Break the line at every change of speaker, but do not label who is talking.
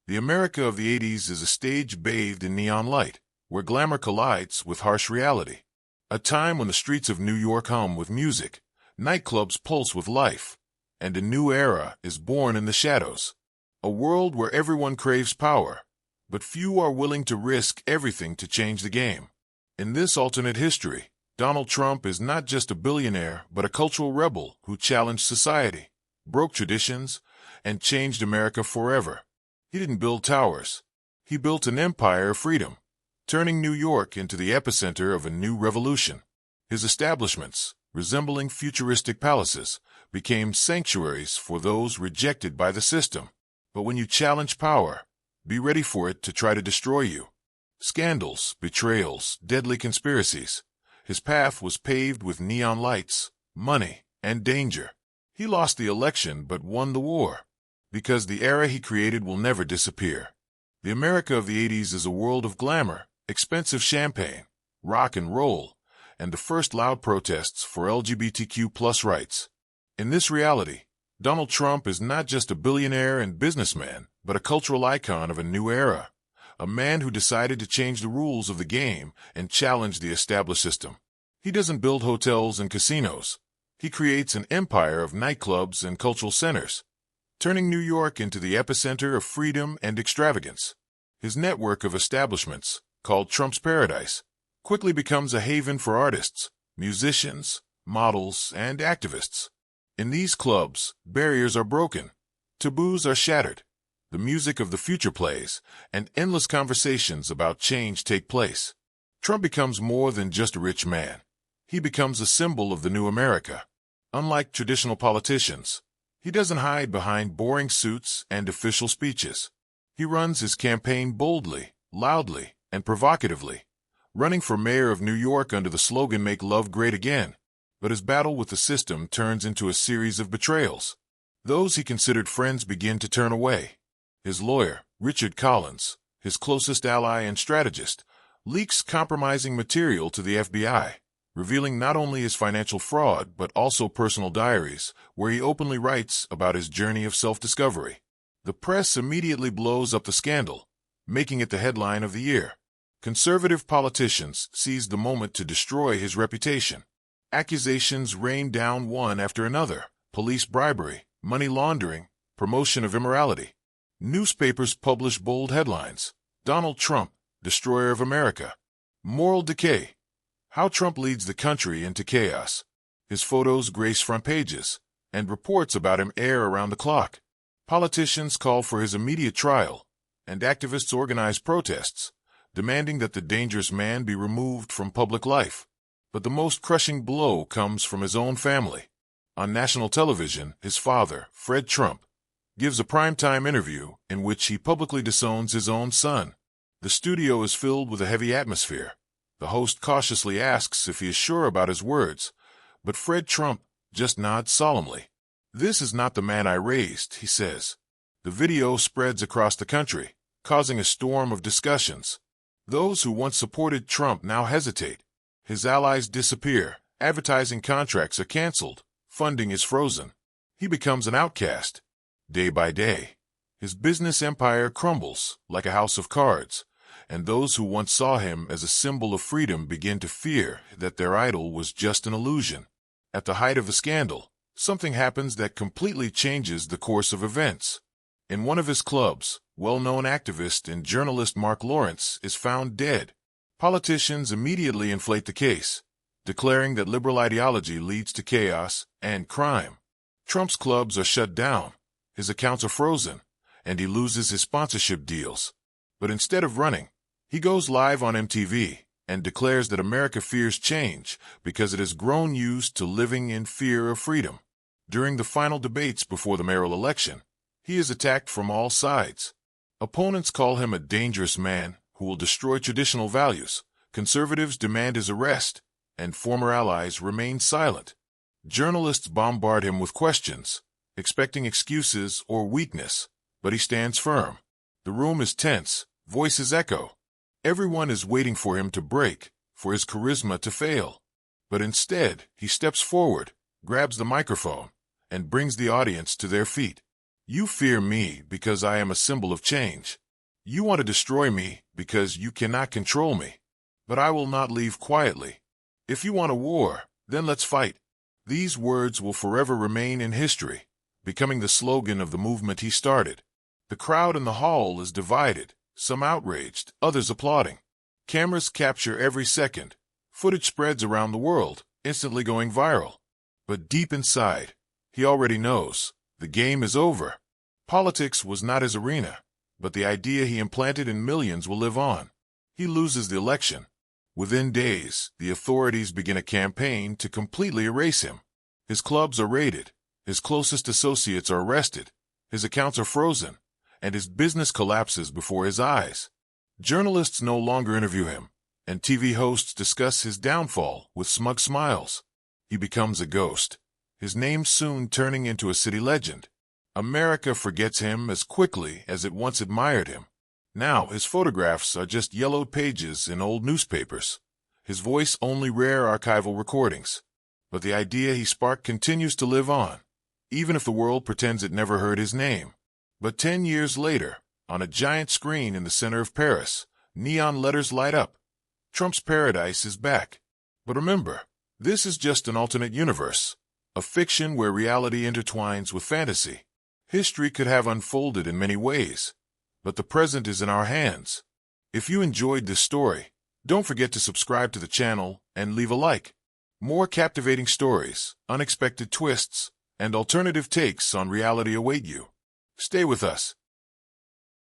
The America of the 80s is a stage bathed in neon light, where glamour collides with harsh reality. A time when the streets of New York hum with music, nightclubs pulse with life, and a new era is born in the shadows. A world where everyone craves power, but few are willing to risk everything to change the game. In this alternate history, Donald Trump is not just a billionaire, but a cultural rebel who challenged society, broke traditions, and changed America forever. He didn't build towers. He built an empire of freedom, turning New York into the epicenter of a new revolution. His establishments, resembling futuristic palaces, became sanctuaries for those rejected by the system. But when you challenge power, be ready for it to try to destroy you. Scandals, betrayals, deadly conspiracies. His path was paved with neon lights, money, and danger. He lost the election but won the war, because the era he created will never disappear. The America of the 80s is a world of glamour, expensive champagne, rock and roll, and the first loud protests for LGBTQ+ rights. In this reality, Donald Trump is not just a billionaire and businessman, but a cultural icon of a new era, a man who decided to change the rules of the game and challenge the established system. He doesn't build hotels and casinos. He creates an empire of nightclubs and cultural centers, turning New York into the epicenter of freedom and extravagance. His network of establishments, called Trump's Paradise, quickly becomes a haven for artists, musicians, models, and activists. In these clubs, barriers are broken, taboos are shattered, the music of the future plays, and endless conversations about change take place. Trump becomes more than just a rich man. He becomes a symbol of the new America. Unlike traditional politicians, he doesn't hide behind boring suits and official speeches. He runs his campaign boldly, loudly, and provocatively, running for mayor of New York under the slogan "Make Love Great Again." But his battle with the system turns into a series of betrayals. Those he considered friends begin to turn away. His lawyer, Richard Collins, his closest ally and strategist, leaks compromising material to the FBI, revealing not only his financial fraud but also personal diaries, where he openly writes about his journey of self-discovery. The press immediately blows up the scandal, making it the headline of the year. Conservative politicians seize the moment to destroy his reputation. Accusations rain down one after another: police bribery, money laundering, promotion of immorality. Newspapers publish bold headlines: Donald Trump, destroyer of America. Moral decay: how Trump leads the country into chaos. His photos grace front pages, and reports about him air around the clock. Politicians call for his immediate trial, and activists organize protests, demanding that the dangerous man be removed from public life. But the most crushing blow comes from his own family. On national television, his father, Fred Trump, gives a primetime interview in which he publicly disowns his own son. The studio is filled with a heavy atmosphere. The host cautiously asks if he is sure about his words, but Fred Trump just nods solemnly. "This is not the man I raised," he says. The video spreads across the country, causing a storm of discussions. Those who once supported Trump now hesitate. His allies disappear, advertising contracts are canceled, funding is frozen. He becomes an outcast. Day by day, his business empire crumbles like a house of cards, and those who once saw him as a symbol of freedom begin to fear that their idol was just an illusion. At the height of the scandal, something happens that completely changes the course of events. In one of his clubs, well-known activist and journalist Mark Lawrence is found dead. Politicians immediately inflate the case, declaring that liberal ideology leads to chaos and crime. Trump's clubs are shut down, his accounts are frozen, and he loses his sponsorship deals. But instead of running, he goes live on MTV and declares that America fears change because it has grown used to living in fear of freedom. During the final debates before the mayoral election, he is attacked from all sides. Opponents call him a dangerous man who will destroy traditional values. Conservatives demand his arrest, and former allies remain silent. Journalists bombard him with questions, expecting excuses or weakness, but he stands firm. The room is tense, voices echo. Everyone is waiting for him to break, for his charisma to fail. But instead, he steps forward, grabs the microphone, and brings the audience to their feet. You fear me because I am a symbol of change. You want to destroy me because you cannot control me. But I will not leave quietly. If you want a war, then let's fight. These words will forever remain in history, becoming the slogan of the movement he started. The crowd in the hall is divided, some outraged, others applauding. Cameras capture every second. Footage spreads around the world, instantly going viral. But deep inside, he already knows, the game is over. Politics was not his arena, but the idea he implanted in millions will live on. He loses the election. Within days, the authorities begin a campaign to completely erase him. His clubs are raided, his closest associates are arrested, his accounts are frozen, and his business collapses before his eyes. Journalists no longer interview him, and TV hosts discuss his downfall with smug smiles. He becomes a ghost, his name soon turning into a city legend. America forgets him as quickly as it once admired him. Now his photographs are just yellowed pages in old newspapers, his voice only rare archival recordings. But the idea he sparked continues to live on, even if the world pretends it never heard his name. But 10 years later, on a giant screen in the center of Paris, neon letters light up. Trump's paradise is back. But remember, this is just an alternate universe, a fiction where reality intertwines with fantasy. History could have unfolded in many ways, but the present is in our hands. If you enjoyed this story, don't forget to subscribe to the channel and leave a like. More captivating stories, unexpected twists, and alternative takes on reality await you. Stay with us.